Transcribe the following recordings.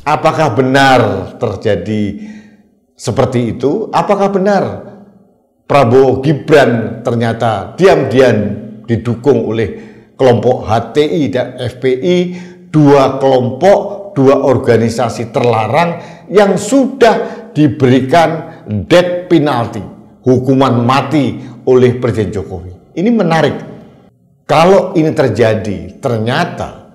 Apakah benar terjadi seperti itu? Apakah benar Prabowo Gibran ternyata diam-diam didukung oleh kelompok HTI dan FPI, dua kelompok, dua organisasi terlarang yang sudah diberikan death penalty, hukuman mati oleh Presiden Jokowi. Ini menarik. Kalau ini terjadi, ternyata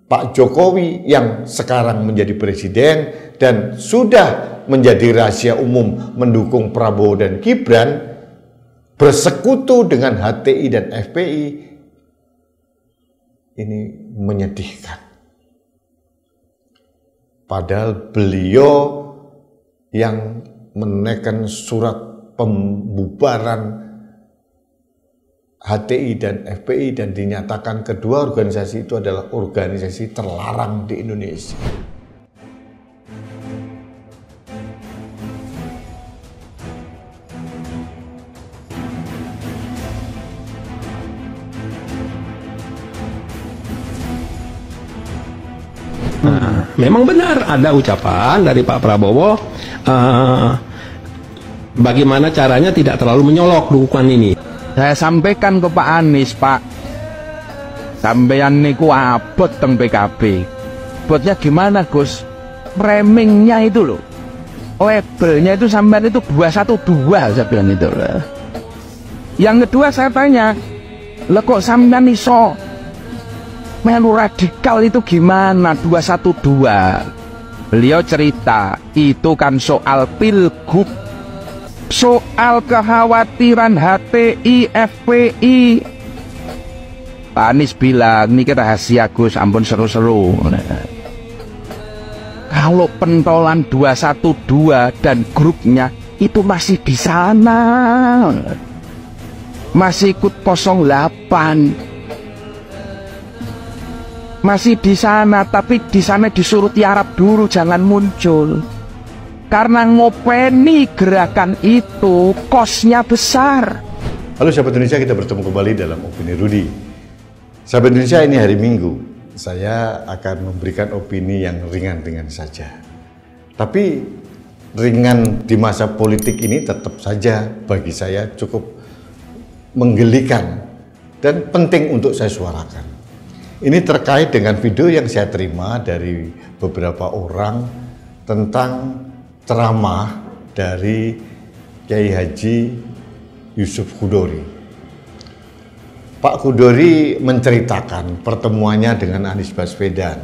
Pak Jokowi yang sekarang menjadi presiden dan sudah menjadi rahasia umum mendukung Prabowo dan Gibran bersekutu dengan HTI dan FPI, ini menyedihkan. Padahal beliau yang menaikkan surat pembubaran HTI dan FPI dan dinyatakan kedua organisasi itu adalah organisasi terlarang di Indonesia. Nah, memang benar ada ucapan dari Pak Prabowo bagaimana caranya tidak terlalu menyolok dukungan ini. Saya sampaikan ke Pak Anies, Pak, sampeyan niku abot teng PKB. Botnya gimana, Gus? Framingnya itu loh, labelnya itu sampean itu 212 saya bilang itu. Yang kedua saya tanya, lah kok sampean iso melu radikal itu gimana 212? Beliau cerita, itu kan soal pilgub, soal kekhawatiran HTI, FPI. Pak Anies bilang, ini rahasia Gus, ampun seru-seru. Kalau pentolan 212 dan grupnya itu masih di sana, masih ikut 08, masih di sana, tapi di sana disuruh tiarap dulu, jangan muncul. Karena ngopeni gerakan itu kosnya besar. Halo sahabat Indonesia, kita bertemu kembali dalam Opini Rudy. Sahabat Indonesia, ini hari Minggu. Saya akan memberikan opini yang ringan-ringan saja. Tapi ringan di masa politik ini tetap saja bagi saya cukup menggelikan dan penting untuk saya suarakan. Ini terkait dengan video yang saya terima dari beberapa orang tentang ceramah dari Kiai Haji Yusuf Hudori. Pak Hudori menceritakan pertemuannya dengan Anies Baswedan.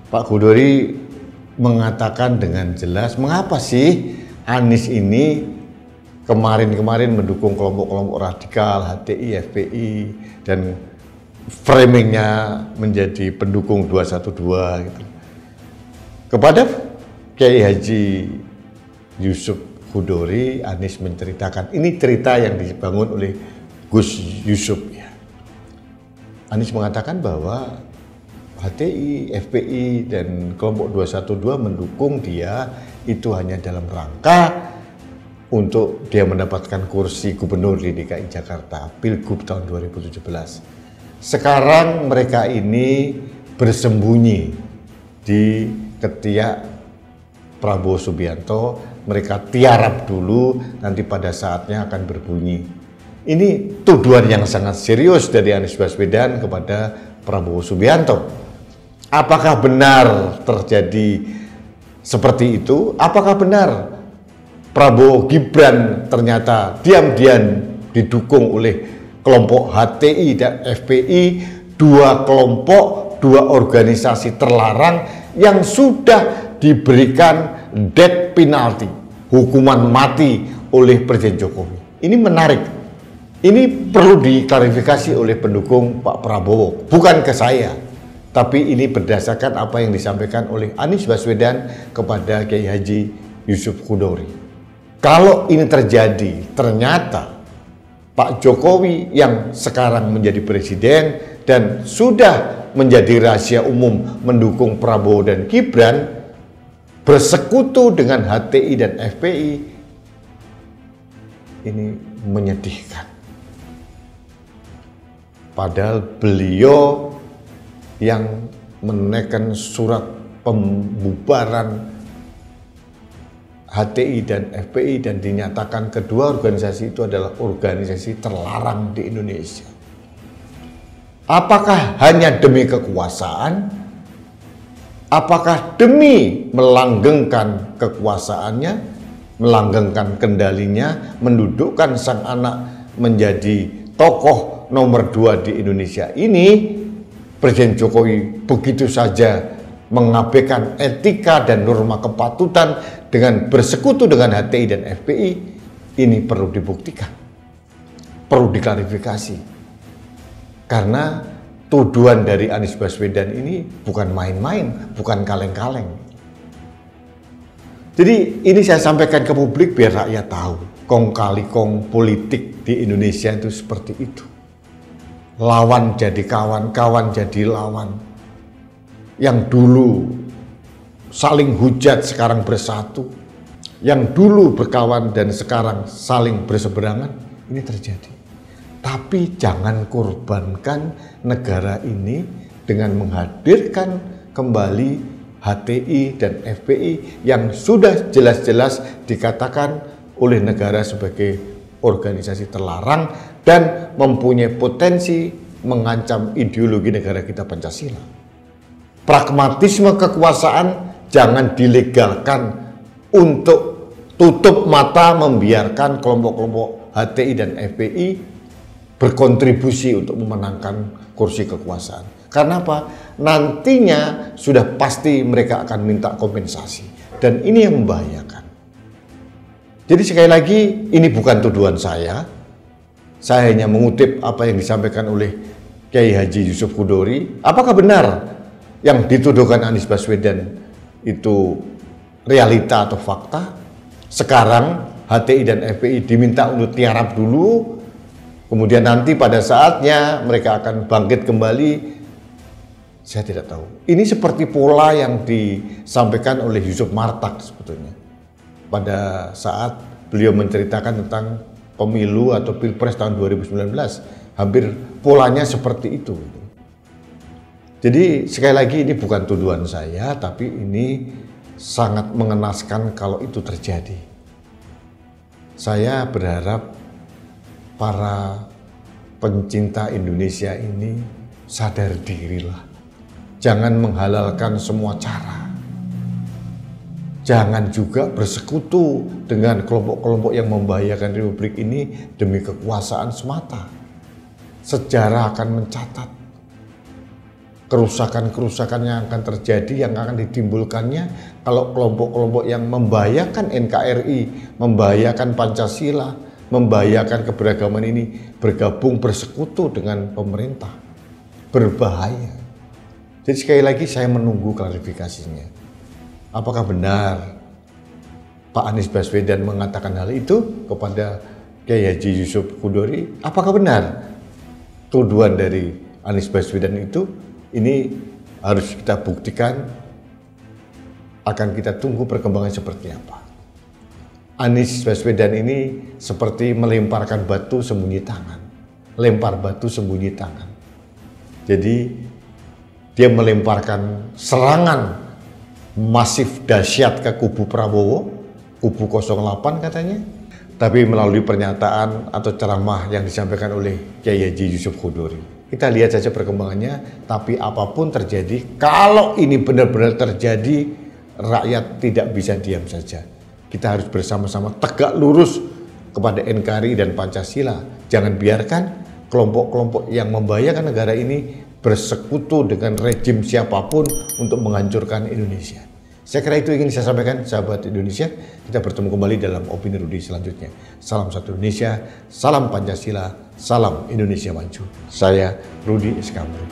Pak Hudori mengatakan dengan jelas, mengapa sih Anies ini kemarin-kemarin mendukung kelompok-kelompok radikal, HTI, FPI, dan framingnya menjadi pendukung 212 gitu. Kepada Kiai Haji Yusuf Hudori, Anies menceritakan, ini cerita yang dibangun oleh Gus Yusuf ya. Anies mengatakan bahwa HTI, FPI, dan kelompok 212 mendukung dia itu hanya dalam rangka untuk dia mendapatkan kursi gubernur di DKI Jakarta, Pilgub tahun 2017. Sekarang mereka ini bersembunyi di ketiak Prabowo Subianto, mereka tiarap dulu, nanti pada saatnya akan berbunyi. Ini tuduhan yang sangat serius dari Anies Baswedan kepada Prabowo Subianto. Apakah benar terjadi seperti itu? Apakah benar Prabowo Gibran ternyata diam-diam didukung oleh kelompok HTI dan FPI, dua kelompok, dua organisasi terlarang yang sudah diberikan death penalty, hukuman mati oleh Presiden Jokowi? Ini menarik. Ini perlu diklarifikasi oleh pendukung Pak Prabowo, bukan ke saya, tapi ini berdasarkan apa yang disampaikan oleh Anies Baswedan kepada Kiai Haji Yusuf Hudori. Kalau ini terjadi, ternyata Pak Jokowi yang sekarang menjadi presiden dan sudah menjadi rahasia umum mendukung Prabowo dan Gibran bersekutu dengan HTI dan FPI, ini menyedihkan. Padahal beliau yang menaikkan surat pembubaran HTI dan FPI dan dinyatakan kedua organisasi itu adalah organisasi terlarang di Indonesia. Apakah hanya demi kekuasaan? Apakah demi melanggengkan kekuasaannya, melanggengkan kendalinya, mendudukkan sang anak menjadi tokoh nomor 2 di Indonesia ini? Presiden Jokowi begitu saja mengabaikan etika dan norma kepatutan dengan bersekutu dengan HTI dan FPI. Ini perlu dibuktikan, perlu diklarifikasi. Karena tuduhan dari Anies Baswedan ini bukan main-main, bukan kaleng-kaleng. Jadi ini saya sampaikan ke publik biar rakyat tahu, kong kali kong politik di Indonesia itu seperti itu. Lawan jadi kawan, kawan jadi lawan. Yang dulu saling hujat sekarang bersatu. Yang dulu berkawan dan sekarang saling berseberangan, ini terjadi. Tapi jangan korbankan negara ini dengan menghadirkan kembali HTI dan FPI yang sudah jelas-jelas dikatakan oleh negara sebagai organisasi terlarang dan mempunyai potensi mengancam ideologi negara kita Pancasila. Pragmatisme kekuasaan jangan dilegalkan untuk tutup mata membiarkan kelompok-kelompok HTI dan FPI berkontribusi untuk memenangkan kursi kekuasaan. Karena apa? Nantinya sudah pasti mereka akan minta kompensasi. Dan ini yang membahayakan. Jadi sekali lagi, ini bukan tuduhan saya. Saya hanya mengutip apa yang disampaikan oleh Kiai Haji Yusuf Hudori. Apakah benar yang dituduhkan Anies Baswedan itu realita atau fakta? Sekarang HTI dan FPI diminta untuk tiarap dulu. Kemudian nanti pada saatnya mereka akan bangkit kembali. Saya tidak tahu. Ini seperti pola yang disampaikan oleh Yusuf Martak sebetulnya. Pada saat beliau menceritakan tentang pemilu atau pilpres tahun 2019. Hampir polanya seperti itu. Jadi sekali lagi ini bukan tuduhan saya, tapi ini sangat mengenaskan kalau itu terjadi. Saya berharap para pencinta Indonesia ini sadar dirilah. Jangan menghalalkan semua cara. Jangan juga bersekutu dengan kelompok-kelompok yang membahayakan Republik ini demi kekuasaan semata. Sejarah akan mencatat kerusakan-kerusakan yang akan terjadi, yang akan ditimbulkannya kalau kelompok-kelompok yang membahayakan NKRI, membahayakan Pancasila, membahayakan keberagaman ini bergabung bersekutu dengan pemerintah. Berbahaya. Jadi sekali lagi saya menunggu klarifikasinya. Apakah benar Pak Anies Baswedan mengatakan hal itu kepada Kiai Haji Yusuf Hudori? Apakah benar tuduhan dari Anies Baswedan itu? Ini harus kita buktikan. Akan kita tunggu perkembangan seperti apa. Anies Baswedan ini seperti melemparkan batu sembunyi tangan. Lempar batu sembunyi tangan. Jadi dia melemparkan serangan masif dahsyat ke kubu Prabowo, kubu 08 katanya. Tapi melalui pernyataan atau ceramah yang disampaikan oleh Kiai Haji Yusuf Hudori. Kita lihat saja perkembangannya, tapi apapun terjadi, kalau ini benar-benar terjadi, rakyat tidak bisa diam saja. Kita harus bersama-sama tegak lurus kepada NKRI dan Pancasila. Jangan biarkan kelompok-kelompok yang membahayakan negara ini bersekutu dengan rejim siapapun untuk menghancurkan Indonesia. Saya kira itu ingin saya sampaikan, sahabat Indonesia. Kita bertemu kembali dalam Opini Rudi selanjutnya. Salam satu Indonesia, salam Pancasila, salam Indonesia maju. Saya Rudi Eskamri.